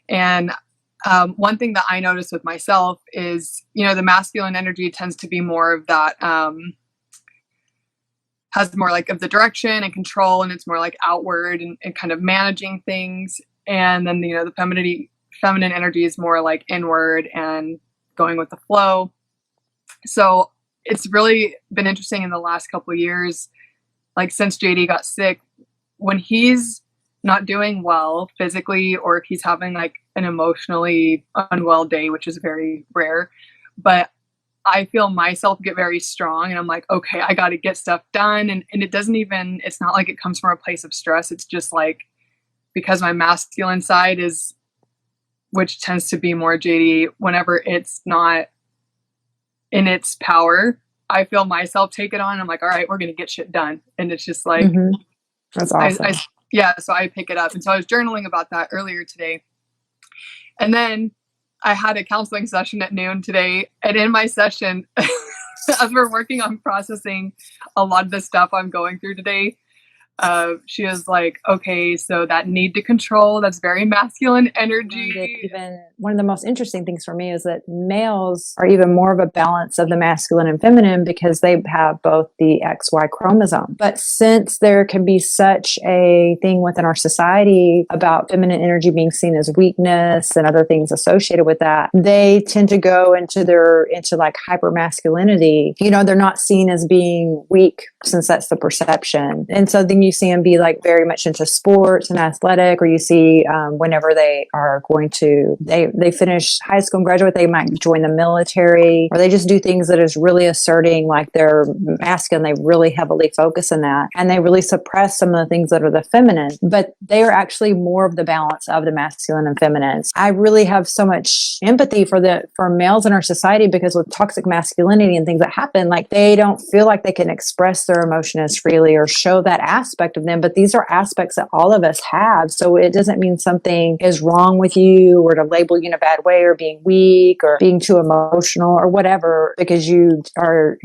And one thing that I noticed with myself is, the masculine energy tends to be more of that, has more like of the direction and control, and it's more like outward and kind of managing things. And then, the feminine energy is more like inward and going with the flow. So it's really been interesting in the last couple of years, like since JD got sick, when he's not doing well physically, or if he's having like an emotionally unwell day, which is very rare, but I feel myself get very strong, and I'm like, okay, I got to get stuff done. And it's not like it comes from a place of stress. It's just like, because my masculine side which tends to be more JD, whenever it's not in its power, I feel myself take it on. I'm like, all right, we're going to get shit done. And it's just like, that's awesome. So I pick it up. And so I was journaling about that earlier today. And then I had a counseling session at noon today. And in my session, as we're working on processing a lot of the stuff I'm going through today, she was like, okay, so that need to control, that's very masculine energy. Even one of the most interesting things for me is that males are even more of a balance of the masculine and feminine because they have both the XY chromosome. But since there can be such a thing within our society about feminine energy being seen as weakness and other things associated with that, they tend to go into like hyper masculinity. They're not seen as being weak, since that's the perception. And so then you see them be like very much into sports and athletic, or you see whenever they are going to, they finish high school and graduate, they might join the military, or they just do things that is really asserting like they're masculine. They really heavily focus on that, and they really suppress some of the things that are the feminine, but they are actually more of the balance of the masculine and feminine. I really have so much empathy for males in our society, because with toxic masculinity and things that happen, like they don't feel like they can express their emotion as freely or show that aspect of them. But these are aspects that all of us have. So it doesn't mean something is wrong with you, or to label you in a bad way, or being weak, or being too emotional, or whatever, because you are,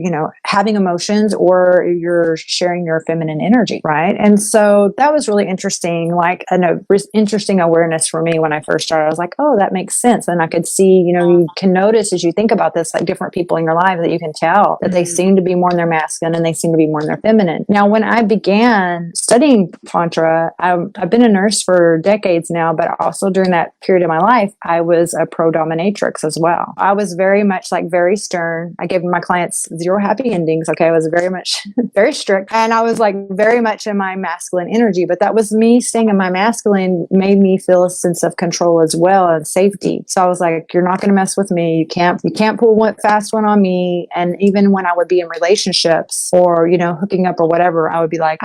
having emotions, or you're sharing your feminine energy, right? And so that was really interesting, like an interesting awareness for me when I first started. I was like, oh, that makes sense. And I could see, you can notice as you think about this, like different people in your life, that you can tell that they seem to be more in their masculine and they seem to be more in their feminine. Now, when I began studying Tantra, I've been a nurse for decades now, but also during that period of my life, I was a pro-dominatrix as well. I was very much like very stern. I gave my clients 0 happy endings. Okay. I was very much, very strict. And I was like very much in my masculine energy, but that was me staying in my masculine made me feel a sense of control as well, and safety. So I was like, you're not going to mess with me. You can't pull one fast one on me. And even when I would be in relationships or, hooking up or whatever, I would be like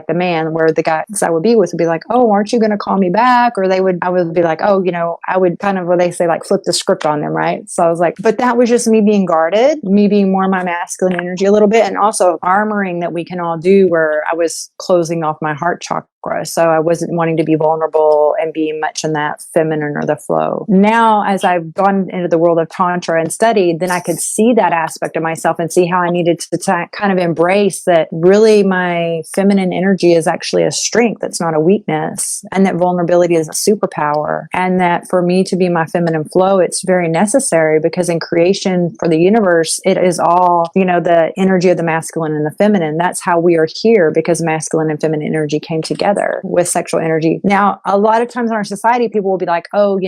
the man, where the guys I would be with would be like, oh, aren't you going to call me back? Or I would be like, oh, I would kind of, what they say, like flip the script on them. Right. So I was like, but that was just me being guarded, me being more my masculine energy a little bit. And also armoring that we can all do, where I was closing off my heart chakra. So I wasn't wanting to be vulnerable and be much in that feminine or the flow. Now, as I've gone into the world of Tantra and studied, then I could see that aspect of myself and see how I needed to kind of embrace that really my feminine energy is actually a strength. It's not a weakness, and that vulnerability is a superpower. And that for me to be my feminine flow, it's very necessary, because in creation for the universe, it is all, the energy of the masculine and the feminine. That's how we are here, because masculine and feminine energy came together with sexual energy. Now, a lot of times in our society, people will be like, oh,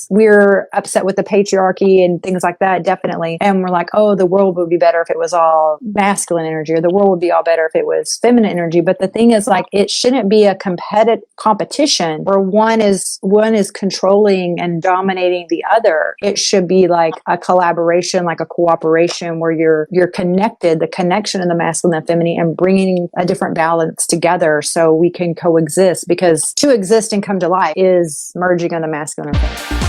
we're upset with the patriarchy and things like that. Definitely. And we're like, oh, the world would be better if it was all masculine energy, or the world would be all better if it was feminine energy. But the thing is, like, it shouldn't be a competition where one is controlling and dominating the other. It should be like a collaboration, like a cooperation, where you're connected, the connection of the masculine and feminine, and bringing a different balance together so we can coexist, because to exist and come to life is merging of the masculine and feminine.